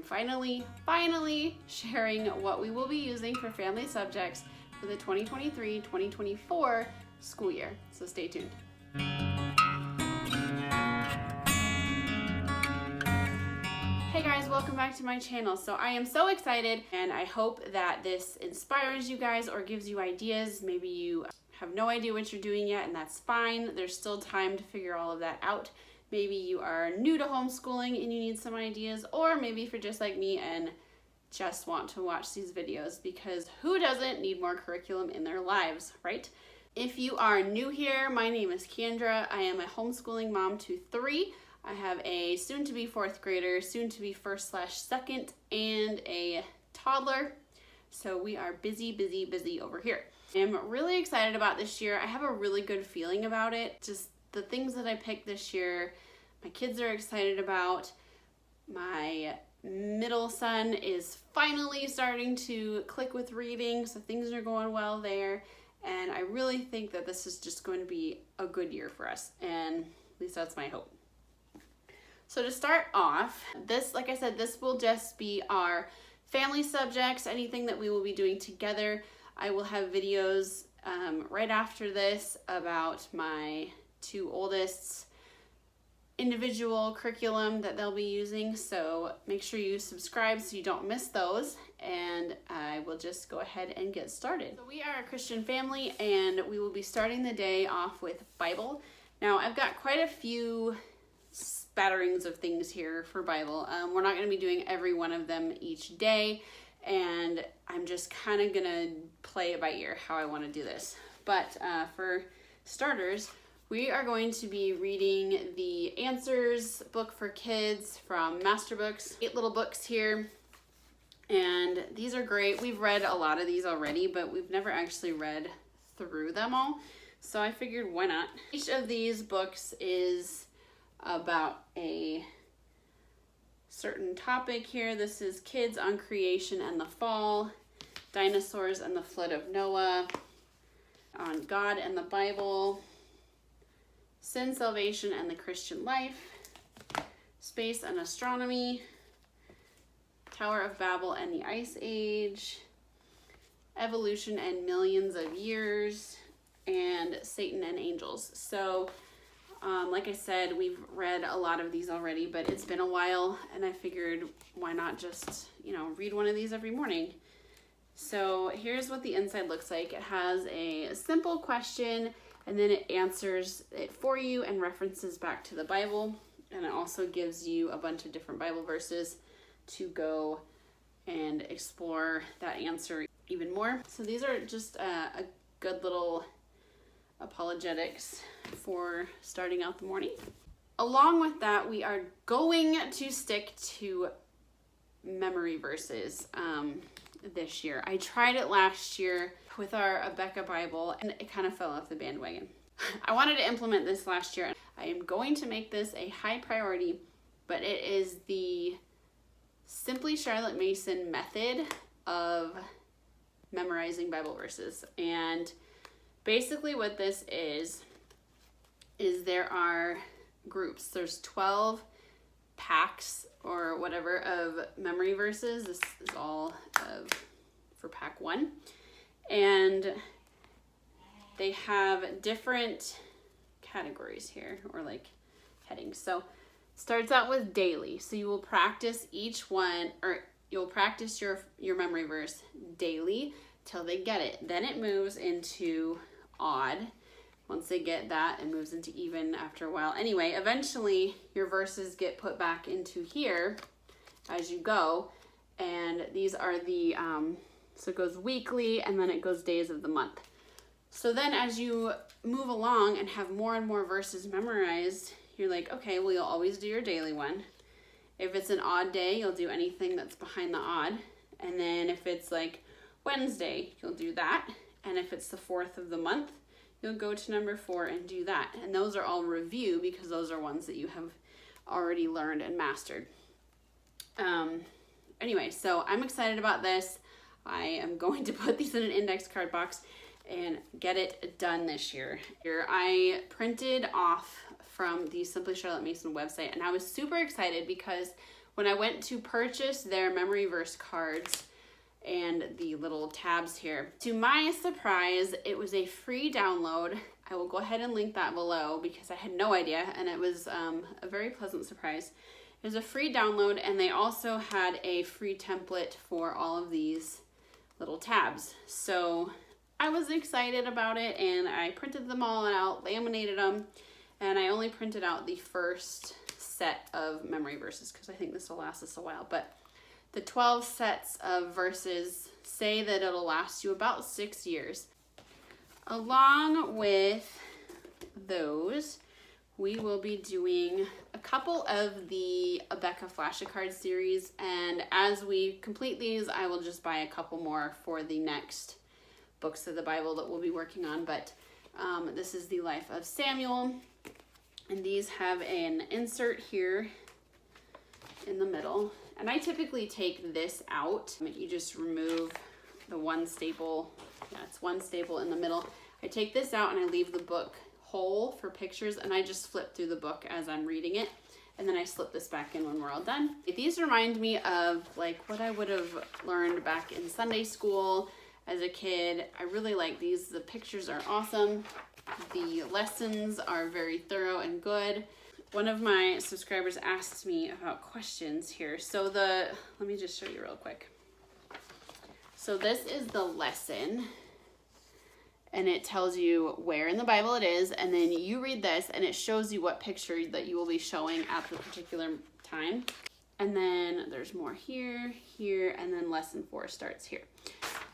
finally sharing what we will be using for family subjects for the 2023-2024 school year. So stay tuned. Hey guys, welcome back to my channel. So I am so excited, and I hope that this inspires you guys or gives you ideas. Maybe you have no idea what you're doing yet, and that's fine. There's still time to figure all of that out. Maybe you are new to homeschooling and you need some ideas, or maybe if you're just like me and just want to watch these videos, because who doesn't need more curriculum in their lives, right? If you are new here, my name is Kendra. I am a homeschooling mom to 3. I have a soon-to-be 4th grader, soon-to-be 1st/2nd, and a toddler. So we are busy over here. I'm really excited about this year. I have a really good feeling about it. Just the things that I picked this year, my kids are excited about. My middle son is finally starting to click with reading, so things are going well there. And I really think that this is just going to be a good year for us, and at least that's my hope. So to start off, like I said, this will just be our family subjects, anything that we will be doing together. I will have videos right after this about my 2 oldest's individual curriculum that they'll be using. So make sure you subscribe so you don't miss those, and I will just go ahead and get started. So we are a Christian family, and we will be starting the day off with Bible. Now I've got quite a few spatterings of things here for Bible. We're not going to be doing every one of them each day, and I'm just kind of going to play it by ear how I want to do this. But for starters, we are going to be reading the Answers book for kids from Master Books. 8 little books here, and these are great. We've read a lot of these already, but we've never actually read through them all, so I figured why not. Each of these books is about a certain topic here. This is Kids on Creation and the Fall, Dinosaurs and the Flood of Noah, on God and the Bible, Sin, Salvation, and the Christian Life, Space and Astronomy, Tower of Babel and the Ice Age, Evolution and Millions of Years, and Satan and Angels. So like I said, we've read a lot of these already, but it's been a while, and I figured why not just, read one of these every morning. So here's what the inside looks like. It has a simple question, and then it answers it for you and references back to the Bible, and it also gives you a bunch of different Bible verses to go and explore that answer even more. So these are just a good little apologetics for starting out the morning. Along with that, we are going to stick to memory verses this year. I tried it last year with our Abeka Bible, and it kind of fell off the bandwagon. I wanted to implement this last year. I am going to make this a high priority, but it is the Simply Charlotte Mason method of memorizing Bible verses. And basically what this is there are groups. There's 12 packs or whatever of memory verses. This is all for pack 1. And they have different categories here, or like headings. So it starts out with daily. So you will practice each one, or you'll practice your memory verse daily till they get it. Then it moves into odd. Once they get that, it moves into even after a while. Anyway, eventually your verses get put back into here as you go, and these are the so it goes weekly, and then it goes days of the month. So then as you move along and have more and more verses memorized, you're like, okay, well, you'll always do your daily one. If it's an odd day, you'll do anything that's behind the odd. And then if it's like Wednesday, you'll do that. And if it's the 4th of the month, you'll go to number 4 and do that. And those are all review, because those are ones that you have already learned and mastered. Anyway, so I'm excited about this. I am going to put these in an index card box and get it done this year. Here, I printed off from the Simply Charlotte Mason website, and I was super excited because when I went to purchase their memory verse cards and the little tabs here, to my surprise, it was a free download. I will go ahead and link that below because I had no idea, and it was a very pleasant surprise. It was a free download, and they also had a free template for all of these little tabs. So I was excited about it, and I printed them all out, laminated them, and I only printed out the first set of memory verses because I think this will last us a while. But the 12 sets of verses say that it'll last you about 6 years. Along with those, we will be doing a couple of the Abeka flashcard series, and as we complete these, I will just buy a couple more for the next books of the Bible that we'll be working on. But this is the life of Samuel, and these have an insert here in the middle. And I typically take this out. You just remove the one staple. Yeah, it's one staple in the middle. I take this out and I leave the book whole for pictures, and I just flip through the book as I'm reading it, and then I slip this back in when we're all done. These remind me of like what I would have learned back in Sunday school as a kid. I really like these. The pictures are awesome. The lessons are very thorough and good. One of my subscribers asked me about questions here. So let me just show you real quick. So this is the lesson, and it tells you where in the Bible it is, and then you read this and it shows you what picture that you will be showing at the particular time. And then there's more here, and then lesson 4 starts here.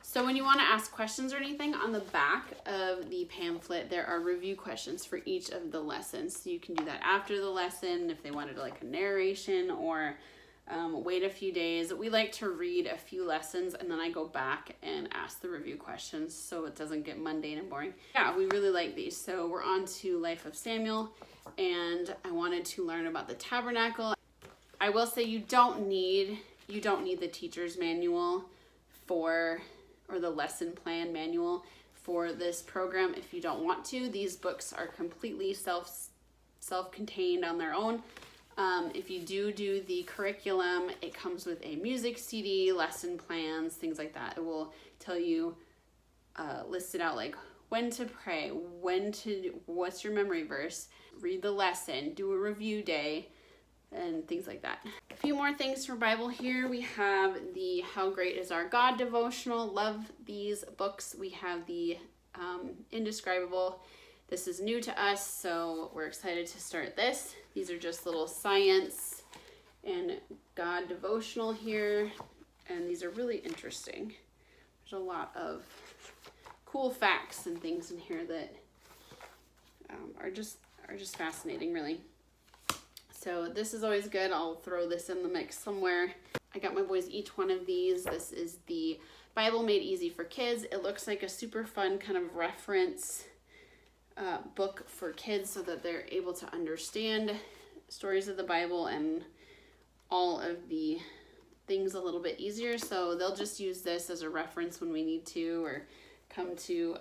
So when you want to ask questions or anything, on the back of the pamphlet, there are review questions for each of the lessons. So you can do that after the lesson if they wanted like a narration, or wait a few days. We like to read a few lessons and then I go back and ask the review questions so it doesn't get mundane and boring. Yeah, we really like these. So we're on to Life of Samuel, and I wanted to learn about the tabernacle. I will say you don't need the teacher's manual or the lesson plan manual for this program if you don't want to. These books are completely self-contained on their own. If you do the curriculum, it comes with a music CD, lesson plans, things like that. It will tell you, list it out like when to pray, what's your memory verse, read the lesson, do a review day, and things like that. A few more things for Bible here. We have the How Great Is Our God devotional. Love these books. We have the Indescribable. This is new to us, so we're excited to start this. These are just little science and God devotional here, and these are really interesting. There's a lot of cool facts and things in here that are just fascinating, really. So this is always good. I'll throw this in the mix somewhere. I got my boys each one of these. This is the Bible Made Easy for Kids. It looks like a super fun kind of reference book for kids so that they're able to understand stories of the Bible and all of the things a little bit easier. So they'll just use this as a reference when we need to, or come to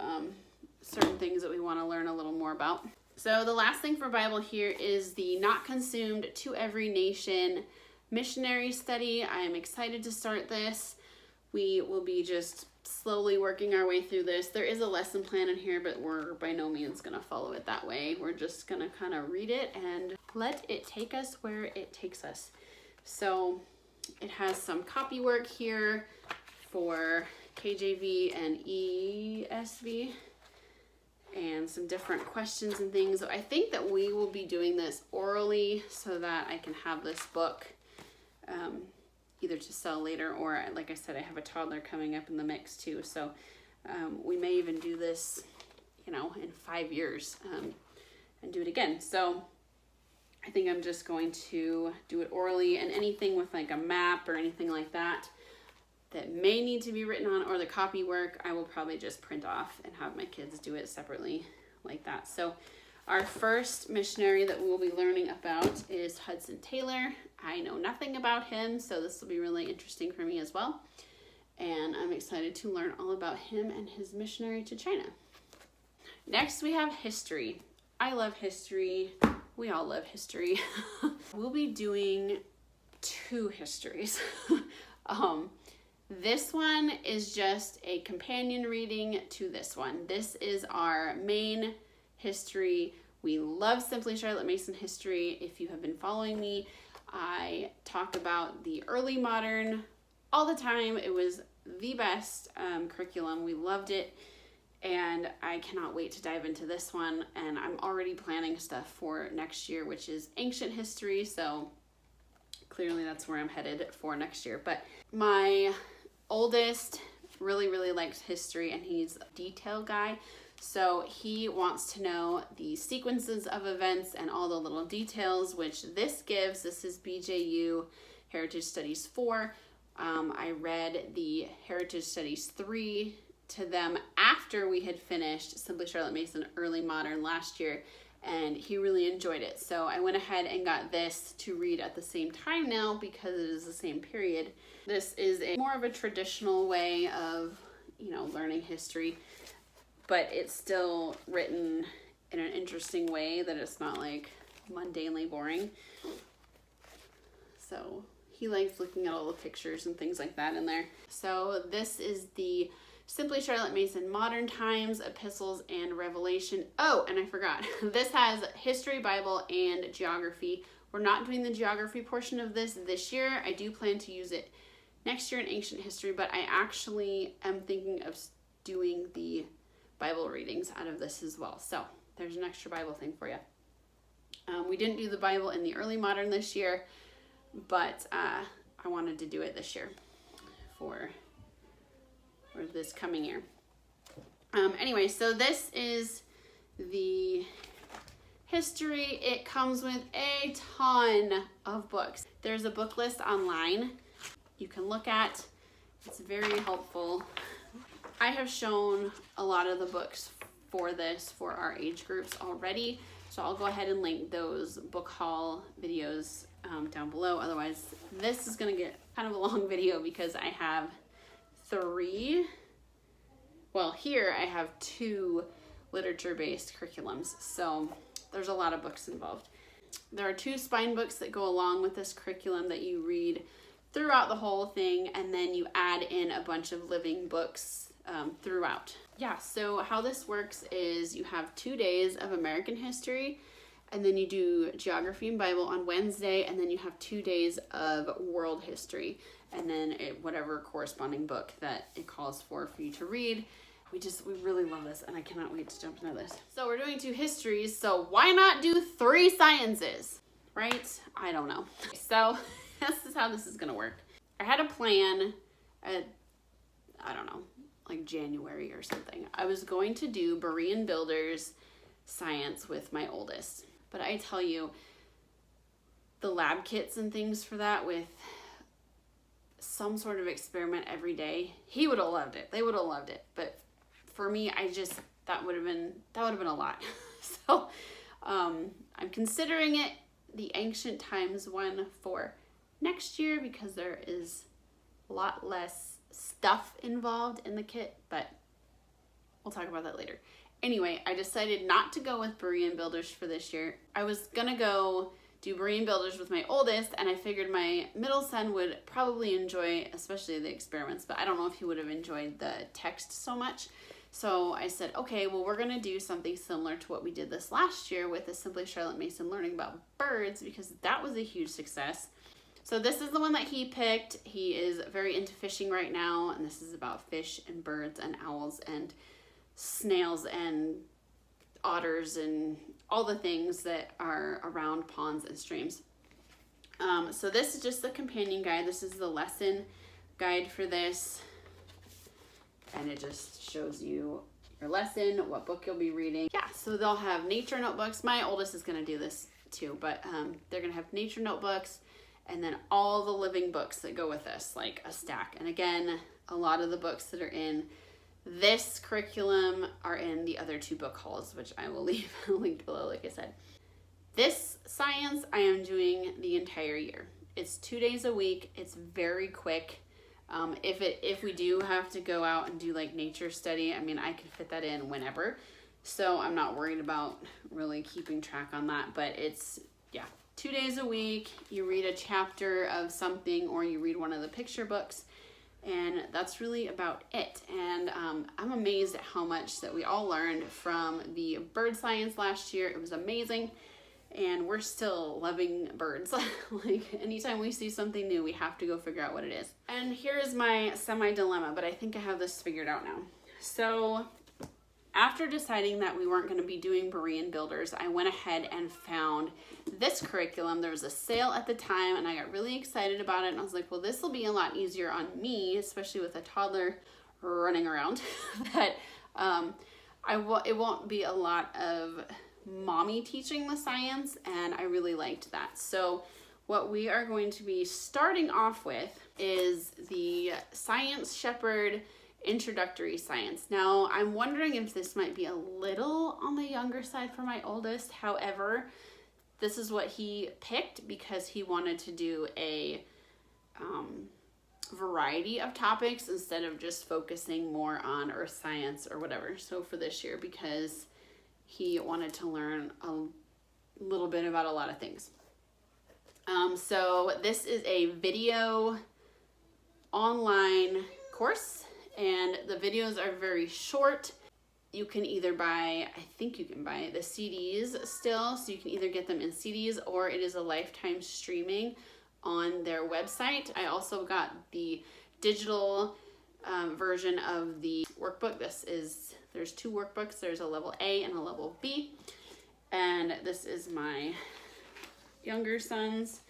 certain things that we want to learn a little more about. So the last thing for Bible here is the Not Consumed to Every Nation missionary study. I am excited to start this. We will be just slowly working our way through this. There is a lesson plan in here, but we're by no means going to follow it that way. We're just going to kind of read it and let it take us where it takes us. So it has some copy work here for KJV and ESV, and some different questions and things. So I think that we will be doing this orally so that I can have this book either to sell later, or like I said, I have a toddler coming up in the mix too. So we may even do this, in 5 years and do it again. So I think I'm just going to do it orally, and anything with like a map or anything like that may need to be written on, or the copy work, I will probably just print off and have my kids do it separately like that. So our first missionary that we'll be learning about is Hudson Taylor. I know nothing about him, so this will be really interesting for me as well. And I'm excited to learn all about him and his missionary to China. Next, we have history. I love history. We all love history. We'll be doing two histories. This one is just a companion reading to this one. This is our main history. We love Simply Charlotte Mason history. If you have been following me, I talk about the early modern all the time. It was the best curriculum. We loved it. And I cannot wait to dive into this one. And I'm already planning stuff for next year, which is ancient history. So clearly that's where I'm headed for next year. But my oldest really likes history, and he's a detail guy. So he wants to know the sequences of events and all the little details, which this gives. This is BJU Heritage Studies 4. I read the Heritage Studies 3 to them after we had finished Simply Charlotte Mason Early Modern last year, and he really enjoyed it. So I went ahead and got this to read at the same time now because it is the same period. This is more of a traditional way of, learning history, but it's still written in an interesting way that it's not like mundanely boring. So he likes looking at all the pictures and things like that in there. So this is the Simply Charlotte Mason Modern Times, Epistles, and Revelation. Oh, and I forgot. This has history, Bible, and geography. We're not doing the geography portion of this year. I do plan to use it next year in ancient history, but I actually am thinking of doing the Bible readings out of this as well. So there's an extra Bible thing for you. We didn't do the Bible in the early modern this year, but I wanted to do it this year for this coming year. Anyway, so this is the history. It comes with a ton of books. There's a book list online you can look at. It's very helpful. I have shown a lot of the books for this for our age groups already, so I'll go ahead and link those book haul videos down below. Otherwise, this is going to get kind of a long video because I have here I have 2 literature-based curriculums, so there's a lot of books involved. There are 2 spine books that go along with this curriculum that you read throughout the whole thing, and then you add in a bunch of living books throughout. Yeah, so how this works is you have 2 days of American history, and then you do geography and Bible on Wednesday, and then you have 2 days of world history, and then whatever corresponding book that it calls for you to read. We really love this, and I cannot wait to jump into this. So we're doing 2 histories, so why not do 3 sciences, right? I don't know. So this is how this is gonna work. I had a plan at, I don't know, like January or something. I was going to do Berean Builders Science with my oldest, but I tell you, the lab kits and things for that with some sort of experiment every day, he would have loved it. They would have loved it. But for me, that would have been a lot. So I'm considering it the Ancient Times one for next year because there is a lot less stuff involved in the kit, but we'll talk about that later. Anyway, I decided not to go with Berean Builders for this year. I was gonna go do Berean Builders with my oldest, and I figured my middle son would probably enjoy, especially the experiments, but I don't know if he would have enjoyed the text so much. So I said, okay, well, we're gonna do something similar to what we did this last year with the Simply Charlotte Mason Learning About Birds, because that was a huge success. So this is the one that he picked. He is very into fishing right now, and this is about fish and birds and owls and snails and otters and all the things that are around ponds and streams. So this is just the companion guide. This is the lesson guide for this, and it just shows you your lesson, what book you'll be reading. Yeah, so they'll have nature notebooks. My oldest is gonna do this too, but they're gonna have nature notebooks, and then all the living books that go with this, like a stack. And again, a lot of the books that are in this curriculum are in the other 2 book hauls, which I will leave linked below, like I said. This science I am doing the entire year. It's 2 days a week. It's very quick. If we do have to go out and do like nature study, I mean, I can fit that in whenever. So I'm not worried about really keeping track on that, but it's, yeah, 2 days a week, you read a chapter of something or you read one of the picture books, and that's really about it. And I'm amazed at how much that we all learned from the bird science last year. It was amazing, and we're still loving birds. Like anytime we see something new, we have to go figure out what it is. And here is my semi-dilemma, but I think I have this figured out now. So after deciding that we weren't going to be doing Berean builders, I went ahead and found this curriculum. There was a sale at the time and I got really excited about it, and I was like, well, this will be a lot easier on me, especially with a toddler running around. That it won't be a lot of mommy teaching the science, and I really liked that. So what we are going to be starting off with is the Science Shepherd Introductory Science. Now, I'm wondering if this might be a little on the younger side for my oldest. However, this is what he picked because he wanted to do a variety of topics instead of just focusing more on earth science or whatever. So for this year, because he wanted to learn a little bit about a lot of things. So this is a video online course, and the videos are very short. You can either buy, I think you can buy the CDs still, so you can either get them in CDs or it is a lifetime streaming on their website. I also got the digital version of the workbook. There's 2 workbooks. There's a level A and a level B. And this is my younger son's.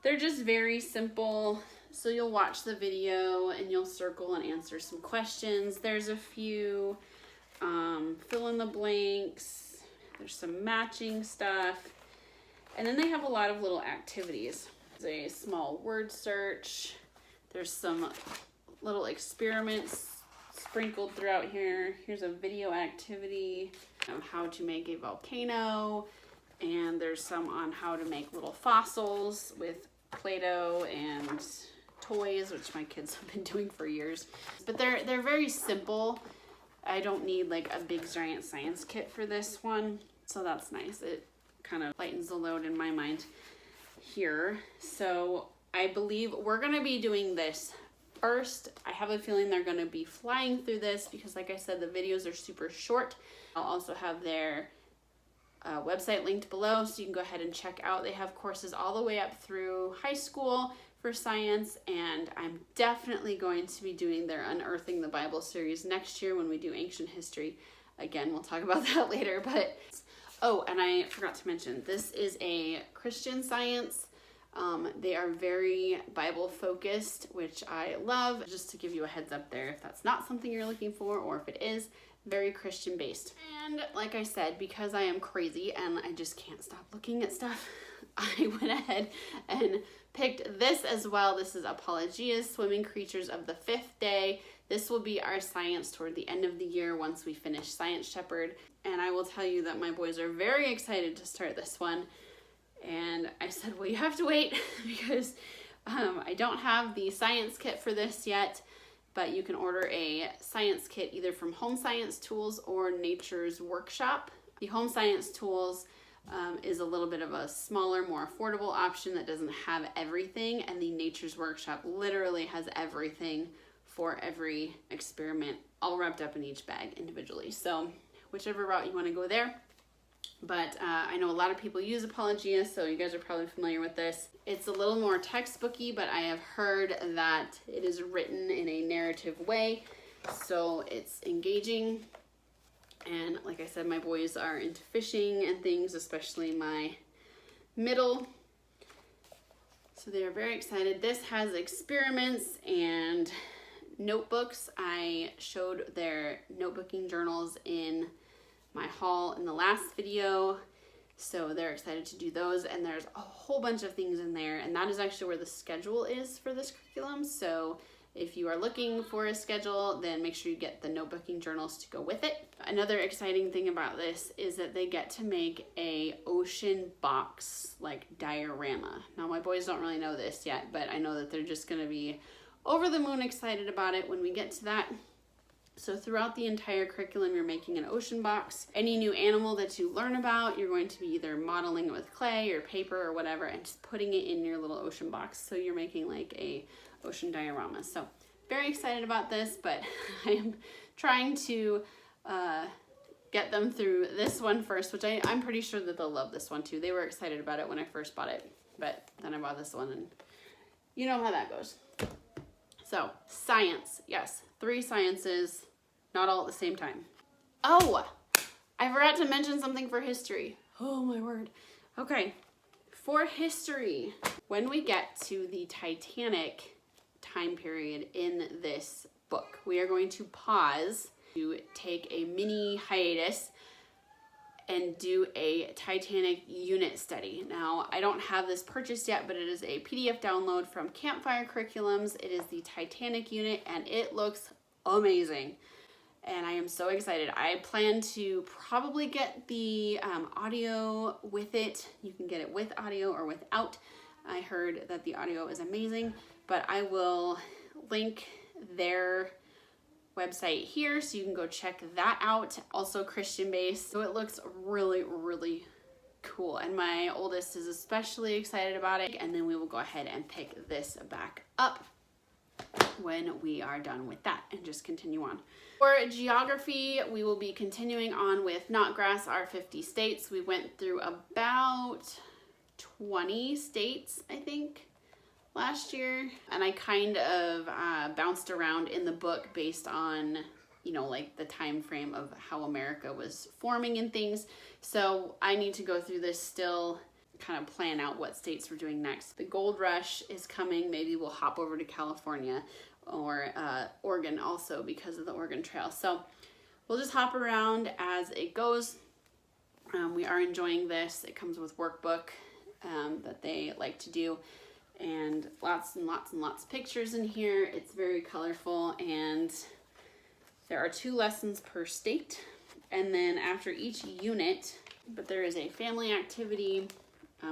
They're just very simple. So you'll watch the video and you'll circle and answer some questions. There's a few fill in the blanks. There's some matching stuff. And then they have a lot of little activities. There's a small word search. There's some little experiments sprinkled throughout here. Here's a video activity of how to make a volcano. And there's some on how to make little fossils with Play-Doh and toys, which my kids have been doing for years. But they're very simple. I don't need like a big giant science kit for this one, so that's nice. It kind of lightens the load in my mind here. So I believe we're going to be doing this first. I have a feeling they're going to be flying through this because, like I said, the videos are super short. I'll also have their website linked below, so you can go ahead and check out. They have courses all the way up through high school for science, and I'm definitely going to be doing their Unearthing the Bible series next year when we do ancient history. Again, we'll talk about that later, but oh, and I forgot to mention, this is a Christian science. They are very Bible focused, which I love. Just to give you a heads up there, if that's not something you're looking for, or if it is, very Christian based. And like I said, because I am crazy and I just can't stop looking at stuff, I went ahead and picked this as well. This is Apologia's Swimming Creatures of the Fifth Day. This will be our science toward the end of the year once we finish Science Shepherd. And I will tell you that my boys are very excited to start this one. And I said, well, you have to wait because I don't have the science kit for this yet, but you can order a science kit either from Home Science Tools or Nature's Workshop. The Home Science Tools is a little bit of a smaller, more affordable option that doesn't have everything, and the Nature's Workshop literally has everything for every experiment, all wrapped up in each bag individually. So whichever route you want to go there. But I know a lot of people use Apologia, so you guys are probably familiar with this. It's a little more textbooky, but I have heard that it is written in a narrative way, so it's engaging. And like I said, my boys are into fishing and things, especially my middle. So they are very excited. This has experiments and notebooks. I showed their notebooking journals in my haul in the last video, so they're excited to do those. And there's a whole bunch of things in there, and that is actually where the schedule is for this curriculum. So if you are looking for a schedule, then make sure you get the notebooking journals to go with it. Another exciting thing about this is that they get to make a ocean box like diorama. Now my boys don't really know this yet, but I know that they're just gonna be over the moon excited about it when we get to that. So throughout the entire curriculum, you're making an ocean box. Any new animal that you learn about, you're going to be either modeling it with clay or paper or whatever and just putting it in your little ocean box. So you're making like a ocean diorama. So very excited about this, but I am trying to get them through this one first, which I'm pretty sure that they'll love this one too. They were excited about it when I first bought it, but then I bought this one and you know how that goes. So science, yes, 3 sciences. Not all at the same time. Oh, I forgot to mention something for history. Oh my word. Okay, for history, when we get to the Titanic time period in this book, we are going to pause to take a mini hiatus and do a Titanic unit study. Now, I don't have this purchased yet, but it is a PDF download from Campfire Curriculums. It is the Titanic unit and it looks amazing. And I am so excited. I plan to probably get the audio with it. You can get it with audio or without. I heard that the audio is amazing, but I will link their website here so you can go check that out. Also Christian based. So it looks really, really cool. And my oldest is especially excited about it. And then we will go ahead and pick this back up when we are done with that and just continue on. For geography, we will be continuing on with Not Grass, Our 50 States. We went through about 20 states, I think, last year. And I kind of bounced around in the book based on, you know, like the time frame of how America was forming and things. So I need to go through this still, kind of plan out what states we're doing next. The gold rush is coming. Maybe we'll hop over to California or Oregon also because of the Oregon Trail. So we'll just hop around as it goes. We are enjoying this. It comes with workbook that they like to do and lots and lots and lots of pictures in here. It's very colorful and there are 2 lessons per state. And then after each unit, but there is a family activity.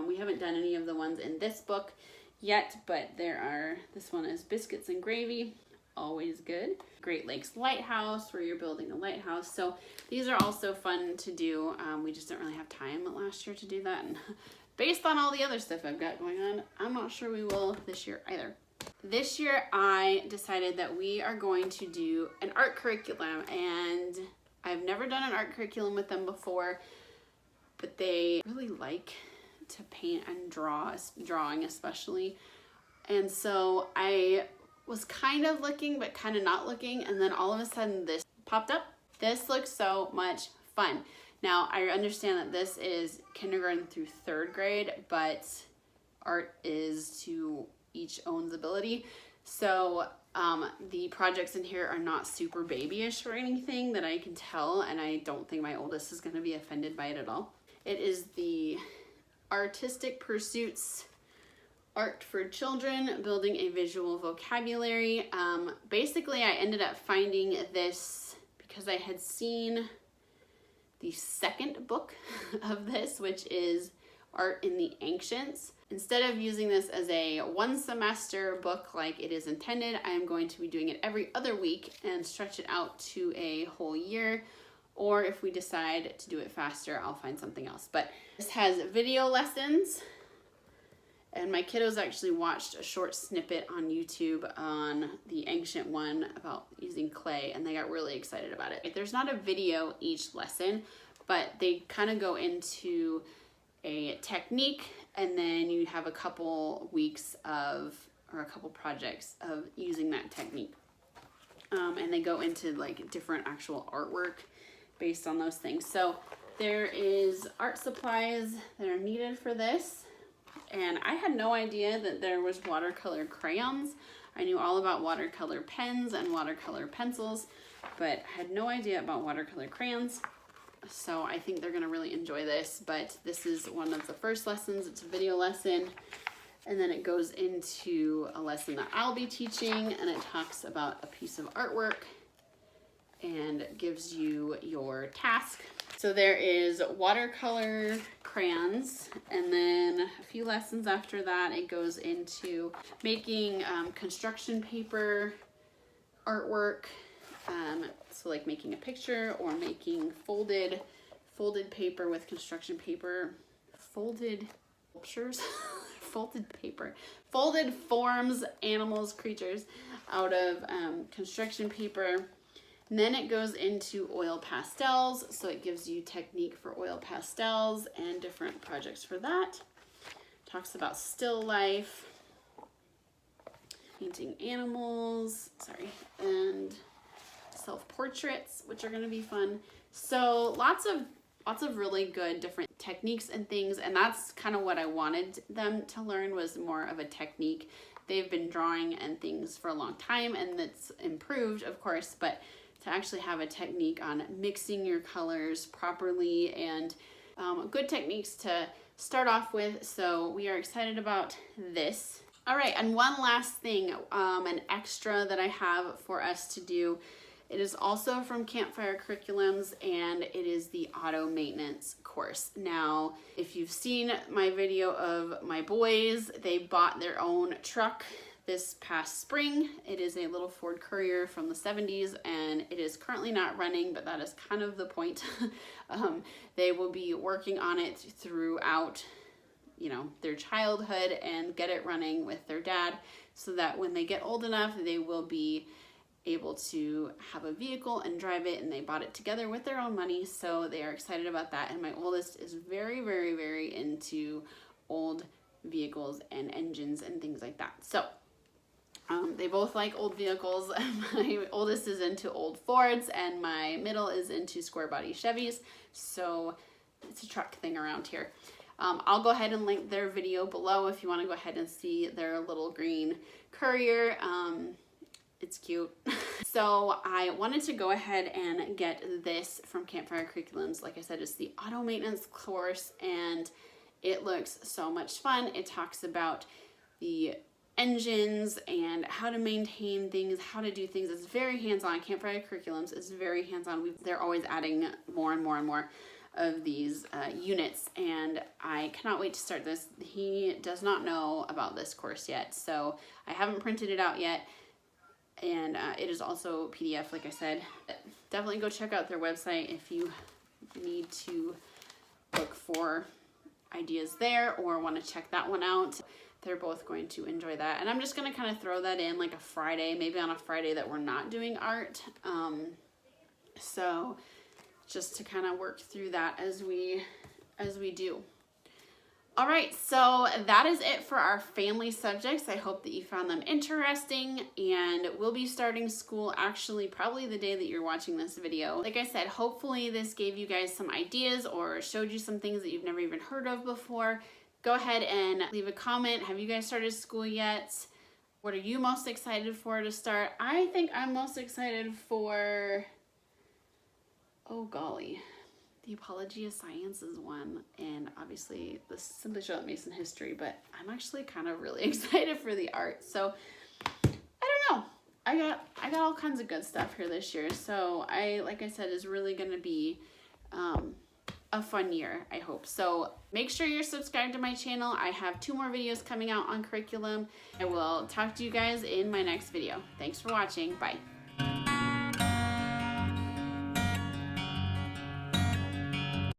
We haven't done any of the ones in this book yet, but this one is biscuits and gravy, always good. Great Lakes Lighthouse, where you're building a lighthouse. So these are also fun to do. We just didn't really have time last year to do that. And based on all the other stuff I've got going on, I'm not sure we will this year either. This year I decided that we are going to do an art curriculum, and I've never done an art curriculum with them before, but they really like to paint and drawing especially. And so I was kind of looking but kind of not looking, and then all of a sudden this popped up. This looks so much fun. Now I understand that this is kindergarten through 3rd grade, but art is to each own's ability. So the projects in here are not super babyish or anything that I can tell, and I don't think my oldest is going to be offended by it at all. It is the Artistic Pursuits Art for Children, Building a Visual Vocabulary. Basically, I ended up finding this because I had seen the 2nd book of this, which is Art in the Ancients. Instead of using this as a 1 semester book like it is intended, I am going to be doing it every other week and stretch it out to a whole year. Or if we decide to do it faster, I'll find something else. But this has video lessons. And my kiddos actually watched a short snippet on YouTube on the ancient one about using clay, and they got really excited about it. There's not a video each lesson, but they kind of go into a technique, and then you have a couple weeks of, or a couple projects of using that technique. And they go into like different actual artwork based on those things. So there is art supplies that are needed for this. And I had no idea that there was watercolor crayons. I knew all about watercolor pens and watercolor pencils, but had no idea about watercolor crayons. So I think they're gonna really enjoy this, but this is one of the first lessons. It's a video lesson. And then it goes into a lesson that I'll be teaching, and it talks about a piece of artwork and gives you your task. So there is watercolor crayons, and then a few lessons after that, it goes into making construction paper artwork So like making a picture or making folded paper with construction paper, folded sculptures, folded paper, folded forms, animals, creatures out of construction paper. And then it goes into oil pastels, so it gives you technique for oil pastels and different projects for that. Talks about still life, painting animals, and self-portraits, which are going to be fun. So lots of really good different techniques and things, and that's kind of what I wanted them to learn, was more of a technique. They've been drawing and things for a long time, and it's improved, of course, but to actually have a technique on mixing your colors properly and good techniques to start off with. So we are excited about this. All right, and one last thing, an extra that I have for us to do. It is also from Campfire Curriculums, and it is the auto maintenance course. Now, if you've seen my video of my boys, they bought their own truck this past spring. It is a little Ford Courier from the 70s, and it is currently not running, but that is kind of the point. They will be working on it throughout, their childhood and get it running with their dad, so that when they get old enough, they will be able to have a vehicle and drive it, and they bought it together with their own money, so they are excited about that. And my oldest is very, very, very into old vehicles and engines and things like that. So they both like old vehicles. My oldest is into old Fords, and my middle is into square body Chevys. So it's a truck thing around here. I'll go ahead and link their video below if you want to go ahead and see their little green Courier. It's cute. So I wanted to go ahead and get this from Campfire Curriculums. Like I said, it's the auto maintenance course, and it looks so much fun. It talks about the engines and how to maintain things, how to do things. It's very hands-on. Campfire Curriculums is very hands-on. They're always adding more and more and more of these units, and I cannot wait to start this. He does not know about this course yet, so I haven't printed it out yet, and it is also PDF, like I said. Definitely go check out their website if you need to look for ideas there or want to check that one out. They're both going to enjoy that. And I'm just going to kind of throw that in like a Friday, maybe on a Friday that we're not doing art. So just to kind of work through that as we do. All right, so that is it for our family subjects. I hope that you found them interesting, and we'll be starting school actually probably the day that you're watching this video. Like I said, hopefully this gave you guys some ideas or showed you some things that you've never even heard of before. Go ahead and leave a comment. Have you guys started school yet? What are you most excited for to start? I think I'm most excited for, oh golly, the Apology of Sciences one, and obviously the Simply Show That Mason History, but I'm actually kind of really excited for the art. So I don't know. I got all kinds of good stuff here this year. So like I said, is really going to be a fun year, I hope. So make sure you're subscribed to my channel. I have 2 more videos coming out on curriculum. I will talk to you guys in my next video. Thanks for watching. Bye.